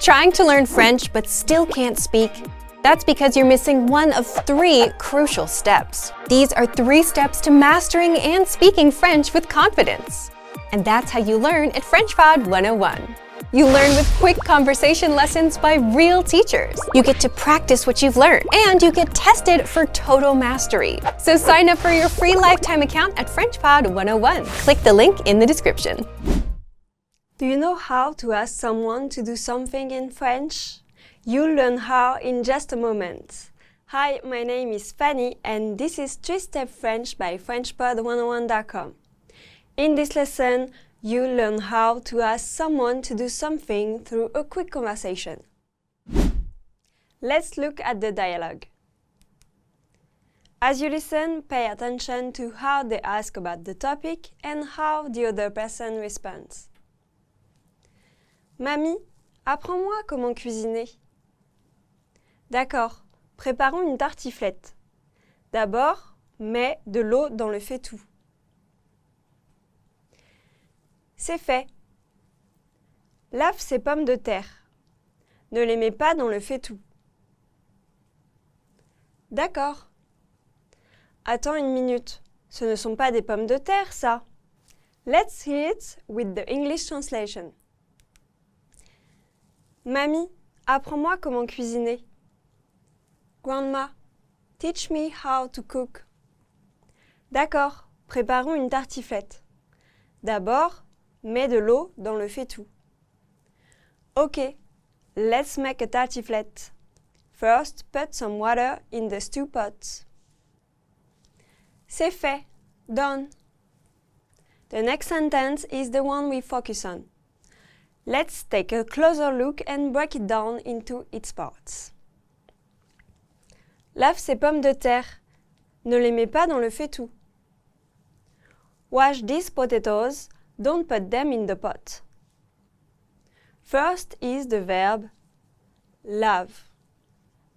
Trying to learn French but still can't speak? That's because you're missing one of 3 crucial steps. These are 3 steps to mastering and speaking French with confidence. And that's how you learn at FrenchPod 101. You learn with quick conversation lessons by real teachers. You get to practice what you've learned, and you get tested for total mastery. So sign up for your free lifetime account at FrenchPod 101. Click the link in the description. Do you know how to ask someone to do something in French? You'll learn how in just a moment. Hi, my name is Fanny, and this is 3-Step French by FrenchPod101.com. In this lesson, you'll learn how to ask someone to do something through a quick conversation. Let's look at the dialogue. As you listen, pay attention to how they ask about the topic and how the other person responds. Mamie, apprends-moi comment cuisiner. D'accord, préparons une tartiflette. D'abord, mets de l'eau dans le faitout. C'est fait. Lave ces pommes de terre. Ne les mets pas dans le faitout. D'accord. Attends une minute. Ce ne sont pas des pommes de terre, ça. Let's hear it with the English translation. Mamie, apprends-moi comment cuisiner. Grandma, teach me how to cook. D'accord, préparons une tartiflette. D'abord, mets de l'eau dans le faitout. Ok, let's make a tartiflette. First, put some water in the stew pot. C'est fait. Done. The next sentence is the one we focus on. Let's take a closer look and break it down into its parts. Lave ces pommes de terre. Ne les mets pas dans le faitout. Wash these potatoes. Don't put them in the pot. First is the verb lave,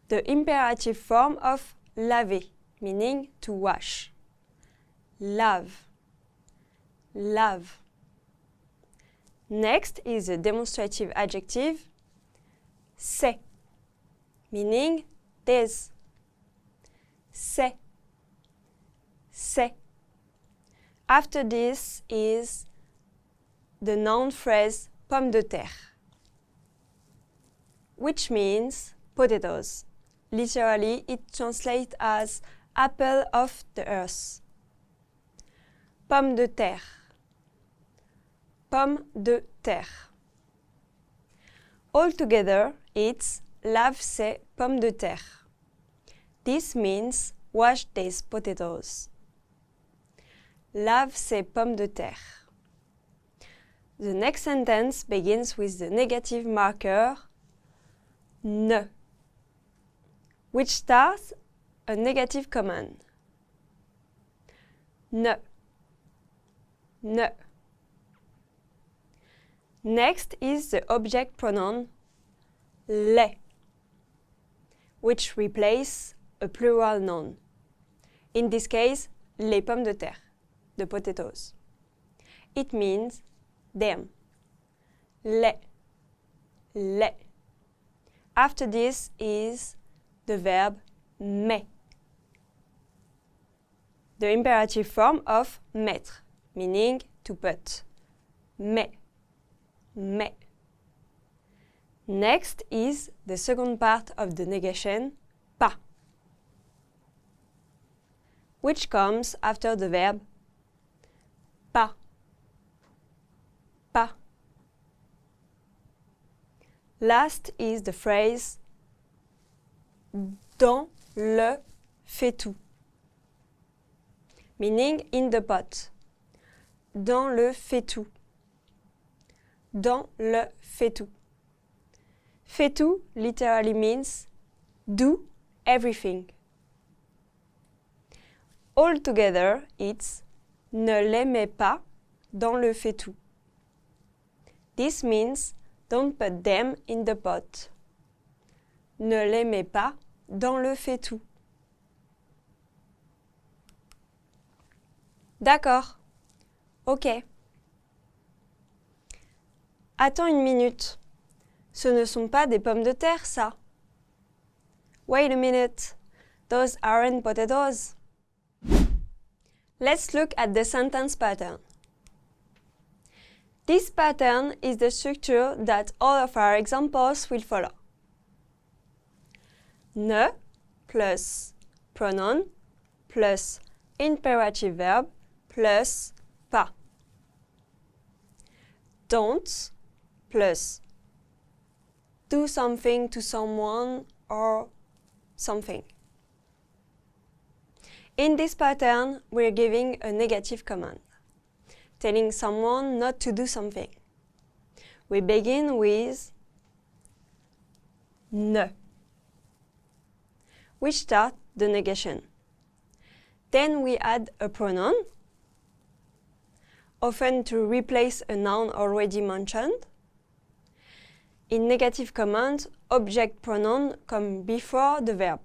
the imperative form of laver, meaning to wash. Lave, lave. Next is the demonstrative adjective c'est, meaning des. C'est, c'est. After this is the noun phrase pomme de terre, which means potatoes. Literally, it translates as apple of the earth. Pomme de terre. Pomme de terre. Altogether, it's lave ces pommes de terre. This means wash these potatoes. Lave ces pommes de terre. The next sentence begins with the negative marker ne, which starts a negative command. Ne, ne. Next is the object pronoun les, which replaces a plural noun. In this case, les pommes de terre, the potatoes. It means them. Les. Les. After this is the verb met, the imperative form of mettre, meaning to put. Met. Met. Next is the second part of the negation, pas, which comes after the verb pas. Pas. Last is the phrase dans le faitout, meaning in the pot. Dans le faitout. Dans le faitout. Faitout literally means do everything. Altogether, it's ne les mets pas dans le faitout. This means don't put them in the pot. Ne les mets pas dans le faitout. D'accord. Ok. Attends une minute. Ce ne sont pas des pommes de terre, ça. Wait a minute. Those aren't potatoes. Let's look at the sentence pattern. This pattern is the structure that all of our examples will follow. Ne plus pronoun plus imperative verb plus pas. Don't plus do something to someone or something. In this pattern, we're giving a negative command, telling someone not to do something. We begin with ne, which starts the negation. Then we add a pronoun, often to replace a noun already mentioned. In negative commands, object pronoun come before the verb.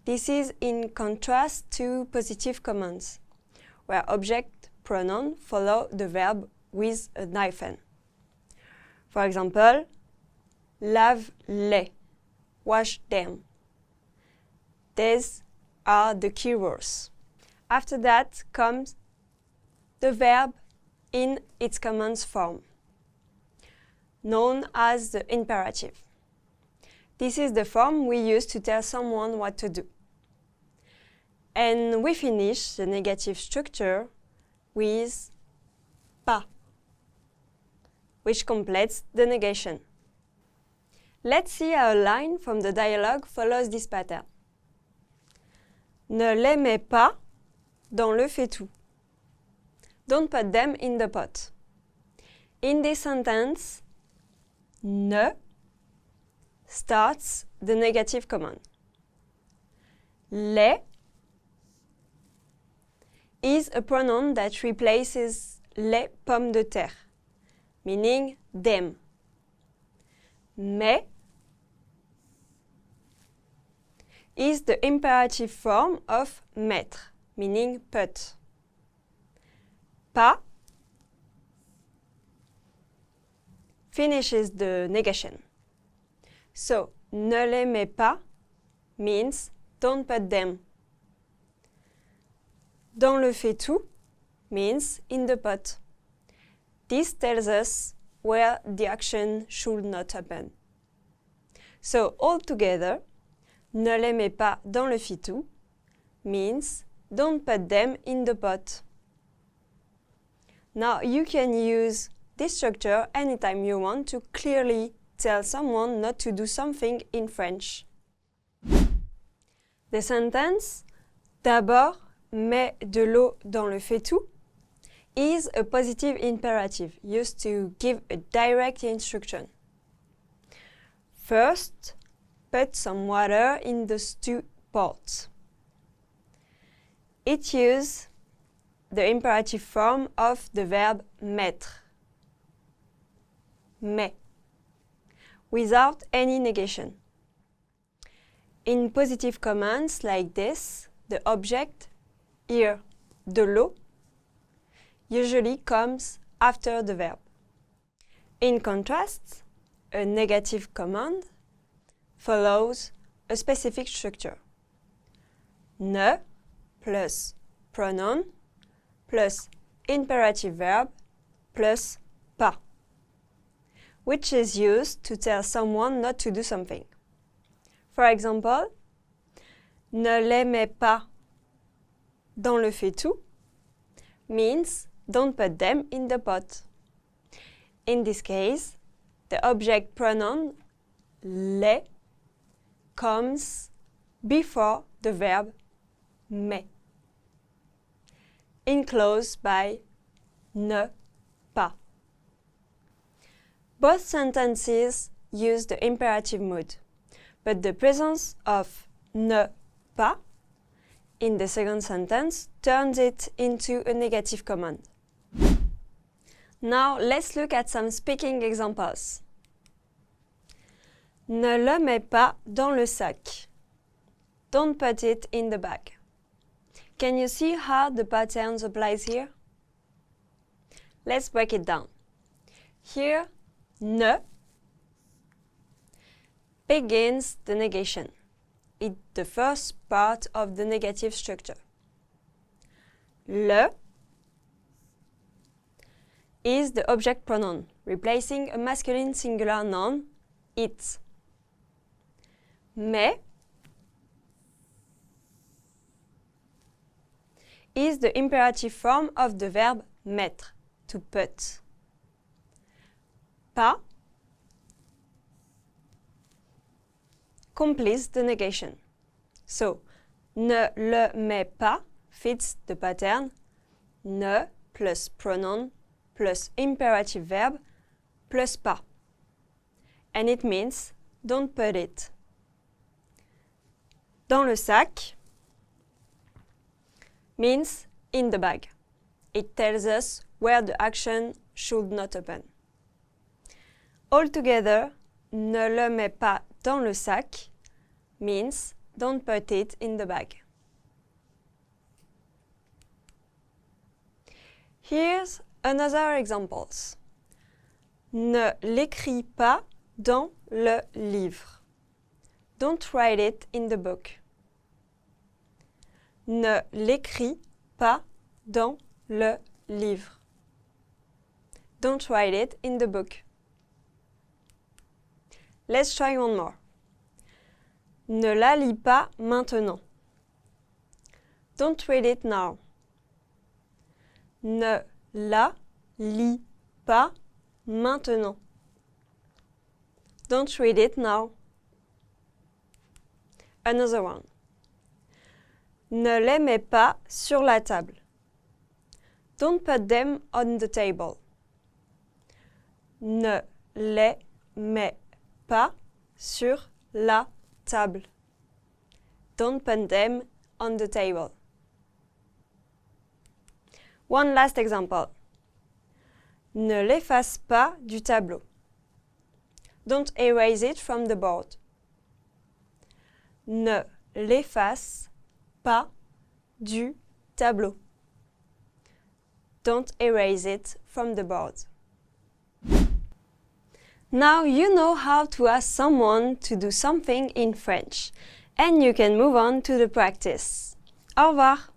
This is in contrast to positive commands, where object pronoun follow the verb with a hyphen. For example, lave-les, wash them. These are the key words. After that comes the verb in its command form, known as the imperative. This is the form we use to tell someone what to do. And we finish the negative structure with pas, which completes the negation. Let's see how a line from the dialogue follows this pattern. Ne les mets pas dans le faitout. Don't put them in the pot. In this sentence, ne starts the negative command. Les is a pronoun that replaces les pommes de terre, meaning them. Mais is the imperative form of mettre, meaning put. Pas finishes the negation. So, ne les mets pas means don't put them. Dans le faitout means in the pot. This tells us where the action should not happen. So, altogether, ne les mets pas dans le faitout means don't put them in the pot. Now you can use this structure anytime you want to clearly tell someone not to do something in French. The sentence d'abord mets de l'eau dans le faitout is a positive imperative used to give a direct instruction. First, put some water in the stew pot. It uses the imperative form of the verb mettre, met, without any negation. In positive commands like this, the object, here, de l'eau, usually comes after the verb. In contrast, a negative command follows a specific structure. Ne plus pronoun plus imperative verb plus pas, which is used to tell someone not to do something. For example, ne les mets pas dans le faitout means don't put them in the pot. In this case, the object pronoun les comes before the verb met, enclosed by ne pas. Both sentences use the imperative mood, but the presence of ne pas in the second sentence turns it into a negative command. Now let's look at some speaking examples. Ne le mets pas dans le sac. Don't put it in the bag. Can you see how the pattern applies here? Let's break it down. Here, ne begins the negation. It's the first part of the negative structure. Le is the object pronoun, replacing a masculine singular noun, it. Mais is the imperative form of the verb mettre, to put. Pas completes the negation. So, ne le mets pas fits the pattern ne plus pronoun plus imperative verb plus pas. And it means don't put it. Dans le sac means in the bag. It tells us where the action should not happen. Altogether, ne le mets pas dans le sac means don't put it in the bag. Here's another examples. Ne l'écris pas dans le livre. Don't write it in the book. Ne l'écris pas dans le livre. Don't write it in the book. Let's try one more. Ne la lis pas maintenant. Don't read it now. Ne la lis pas maintenant. Don't read it now. Another one. Ne les mets pas sur la table. Don't put them on the table. Ne les mets pas sur la table. Don't put them on the table. One last example. Ne l'efface pas du tableau. Don't erase it from the board. Ne l'efface pas du tableau. Don't erase it from the board. Now you know how to ask someone to do something in French, and you can move on to the practice. Au revoir!